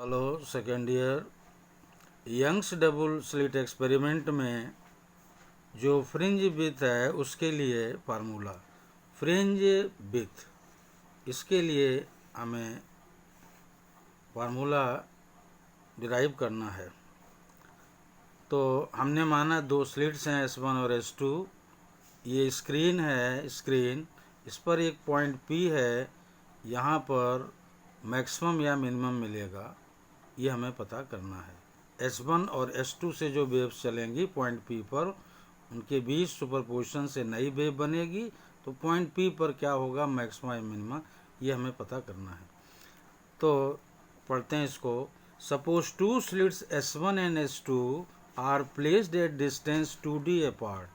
Hello second year Young's double slit experiment में जो fringe with है उसके लिए फार्मूला फ्रिंज विथ, इसके लिए हमें फार्मूला डिराइव करना है। तो हमने माना दो स्लिट्स हैं S1 और S2। ये स्क्रीन है, स्क्रीन इस पर एक पॉइंट P है, यहाँ पर मैक्सिमम या मिनिमम मिलेगा, ये हमें पता करना है। S1 और S2 से जो वेव्स चलेंगी पॉइंट P पर, उनके बीच सुपरपोजिशन से नई वेव बनेगी, तो पॉइंट P पर क्या होगा, मैक्सिमा या मिनिमा, ये हमें पता करना है। तो पढ़ते हैं इसको। Suppose two slits S1 and S2 are placed at distance 2D apart,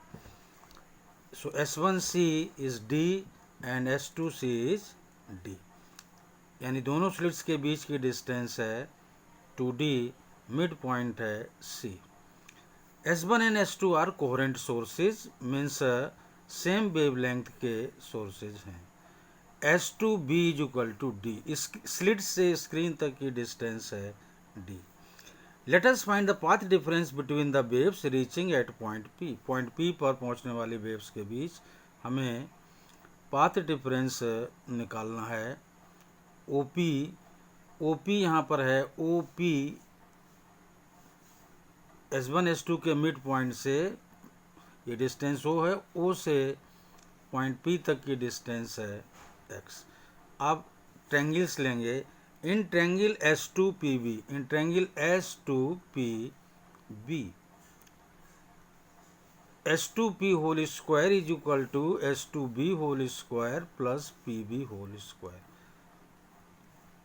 so S1C is D and S2C is D, यानी दोनों स्लिट्स के बीच की डिस्टेंस है 2D, मिड पॉइंट है C। S1 and S2 are coherent sources, means same wavelength के sources हैं। S2B is equal to D, इस slit से स्क्रीन तक की डिस्टेंस है D। Let us find the path difference between the waves reaching at point P। Point P पर पहुंचने वाली वेव्स के बीच हमें पाथ डिफरेंस निकालना है। OP यहाँ पर है, OP S1 S2 के मिड पॉइंट से ये डिस्टेंस O है, O से पॉइंट P तक की डिस्टेंस है X। अब ट्रेंगल्स लेंगे। In triangle S2PB, in triangle S2PB, S2P whole square is equal to S2B whole square plus PB whole square.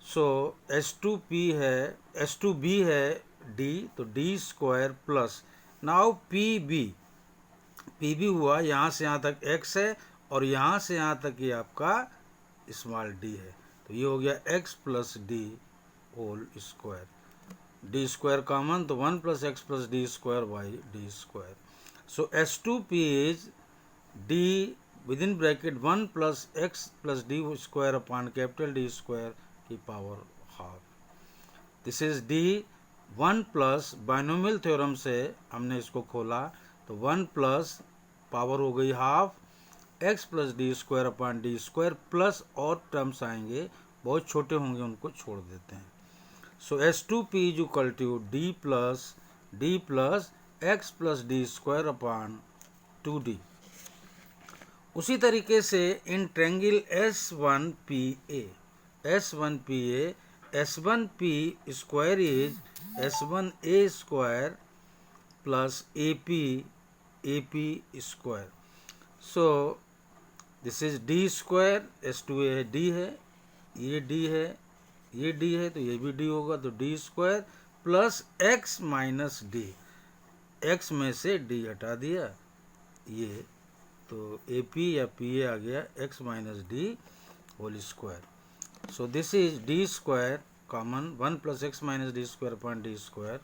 So S2P है, S2B है D, तो D square plus now PB हुआ यहाँ से यहाँ तक X है और यहाँ से यहाँ तक ये आपका स्मॉल d है, तो ये हो गया x plus D whole square. D square common, तो 1 plus X plus D square by D square. So S2P is d with in bracket 1 plus X plus D square upon capital D square की power half. This is d 1 plus binomial theorem से हमने इसको खोला, तो 1 plus power हो गई half x plus D square upon D square, plus और terms आएंगे बहुत छोटे होंगे, उनको छोड़ देते हैं। So S2P is equal to d plus X plus D square upon 2d। उसी तरीके से in triangle S1PA, S1P square is S1A square plus AP square. So this is d square, S2A है, d है, ये d है, ये d है, तो ये भी d होगा, तो d square plus x minus d, x में से d हटा दिया, ये तो AP या PA आ गया x minus d whole square. So this is d square common, 1 plus X minus D square upon D square.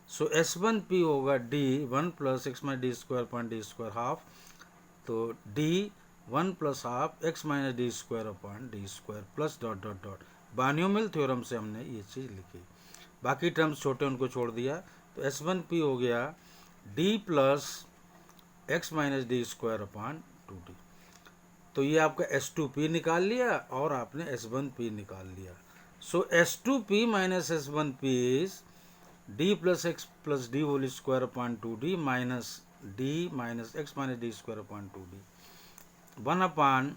So S1P होगा d 1 plus X minus D square upon D square half, तो d 1 plus half X minus D square upon D square plus dot dot dot. Binomial theorem से हमने ये चीज़ लिखी, बाकी terms छोटे उनको छोड़ दिया, तो S1P हो गया d plus X minus D square upon 2d। तो ये आपका S2P निकाल लिया और आपने S1P निकाल लिया। So S2P minus S1P is d plus X plus D whole square upon 2d minus d minus X minus D square upon 2d। 1 upon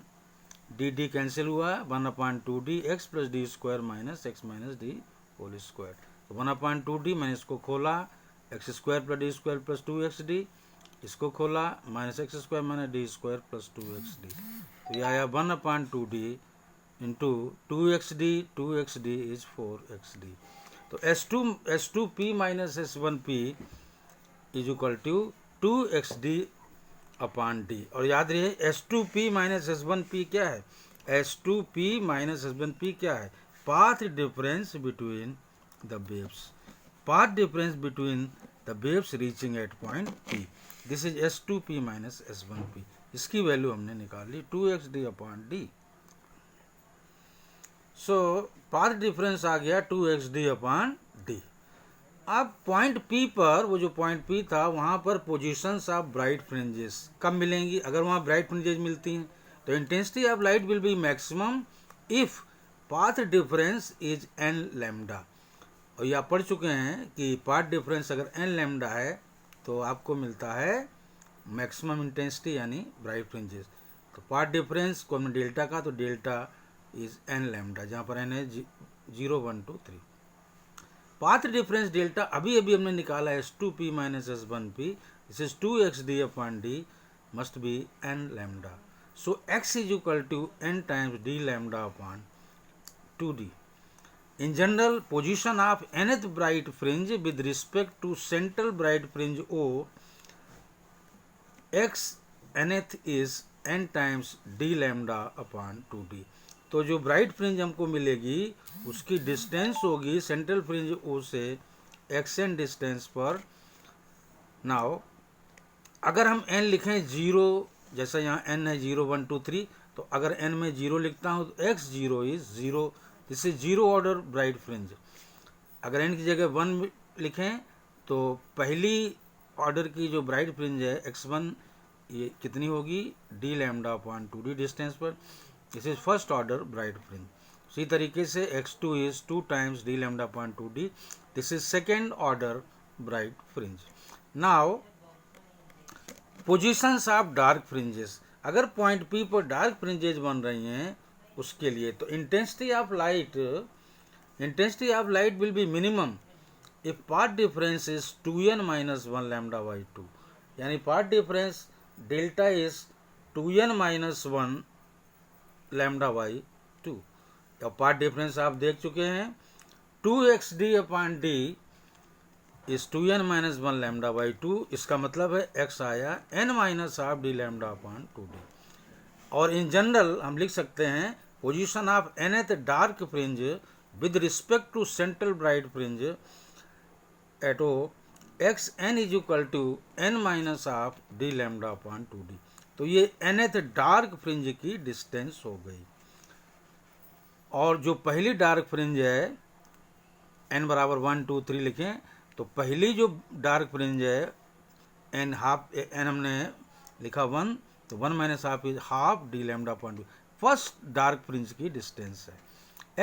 D cancel हुआ, 1 upon 2d X plus D square minus X minus D whole square, तो 1 upon 2d, मैंने इसको खोला, X square plus D square plus 2xd, इसको खोला, minus X square minus D square plus 2xd, तो ये आया 1 upon 2d into 2xd is 4xd। तो S2P minus S1P is equal to 2xd upon D. और याद रहे S2P माइनस S1P क्या है, S2P माइनस S1P क्या है, path difference between the waves, path difference between the waves reaching at point P। This is S2P minus S1P, इसकी value हमने निकाल ली 2xd upon D. So path difference आ गया 2xd/d। अब पॉइंट P पर, वो जो पॉइंट P था वहाँ पर पोजीशंस ऑफ ब्राइट फ्रिंजेस कब मिलेंगी? अगर वहाँ ब्राइट फ्रिंजेस मिलती हैं तो intensity of light will B maximum if path difference is n lambda. और ये आप पढ़ चुके हैं कि पाथ डिफरेंस अगर n लैम्डा है तो आपको मिलता है मैक्सिमम इंटेंसिटी यानी ब्राइट फ्रिंजेस। तो पाथ डिफरेंस को हमने डेल्टा का, तो डेल्टा इज n लैम्डा, जहाँ पर n है 0 1 2 3। पाथ डिफरेंस डेल्टा अभी अभी हमने निकाला है S2P minus S1P, this is 2xd/d must be n lambda. So x is equal to n times d lambda upon 2d। In general, position of nth bright fringe with respect to central bright fringe O, x nth is n times d lambda upon 2d। तो जो bright fringe हमको मिलेगी उसकी distance होगी central fringe O से xn distance पर। Now अगर हम n लिखें 0, जैसा यहाँ n है 0 1 2 3, तो अगर n में 0 लिखता हूँ तो x0 is 0, this is 0 order bright fringe. अगर n की जगह 1 लिखें तो पहली ऑर्डर की जो ब्राइट फ्रिंज है x1, ये कितनी होगी? d lambda upon 2d distance पर, this is first order bright fringe. इसी तरीके से x2 is 2 times d lambda upon 2d, this is second order bright fringe. Now positions of dark fringes, अगर point P पर dark fringes बन रही हैं उसके लिए, तो intensity of light will be minimum if path difference is 2n minus 1 lambda by 2, यानी path difference delta is 2n minus 1 lambda by 2। और पाथ डिफरेंस आप देख चुके हैं 2xd/d is 2n minus 1 lambda by 2, इसका मतलब है x आया n minus half d lambda upon 2d। और इन जनरल हम लिख सकते हैं position of nth dark fringe with respect to central bright fringe at O, X n is equal to n minus half d lambda upon 2d। तो ये nth dark fringe की distance हो गई। और जो पहली डार्क फ्रिंज है n बराबर 1 2 3 लिखें, तो पहली जो डार्क फ्रिंज है n हमने लिखा 1, तो 1 minus half is half d lambda upon 2, first dark fringe की डिस्टेंस है।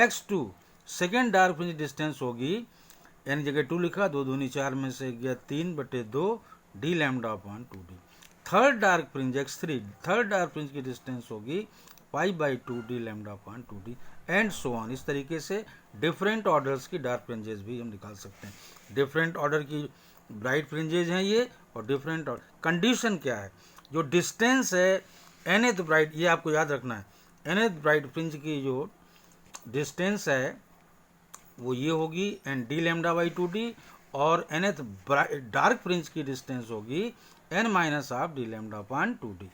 x2 second dark fringe distance होगी, n जगह 2 लिखा, 2 दूनी 4 में से गया 3/2 d lambda upon 2d। Third dark fringe x3, third dark fringe की डिस्टेंस होगी 5/2 d lambda upon 2d and so on. इस तरीके से डिफरेंट ऑर्डर्स की डार्क फ्रिंजेस भी हम निकाल सकते हैं। डिफरेंट ऑर्डर की ब्राइट फ्रिंजेज हैं ये, और डिफरेंट कंडीशन क्या है? जो डिस्टेंस है nth ब्राइट, ये आपको याद रखना है, nth ब्राइट फ्रिंज की जो डिस्टेंस है वो ये होगी and d lambda by 2d, और nth डार्क फ्रिंज की डिस्टेंस होगी n minus half d lambda upon 2d।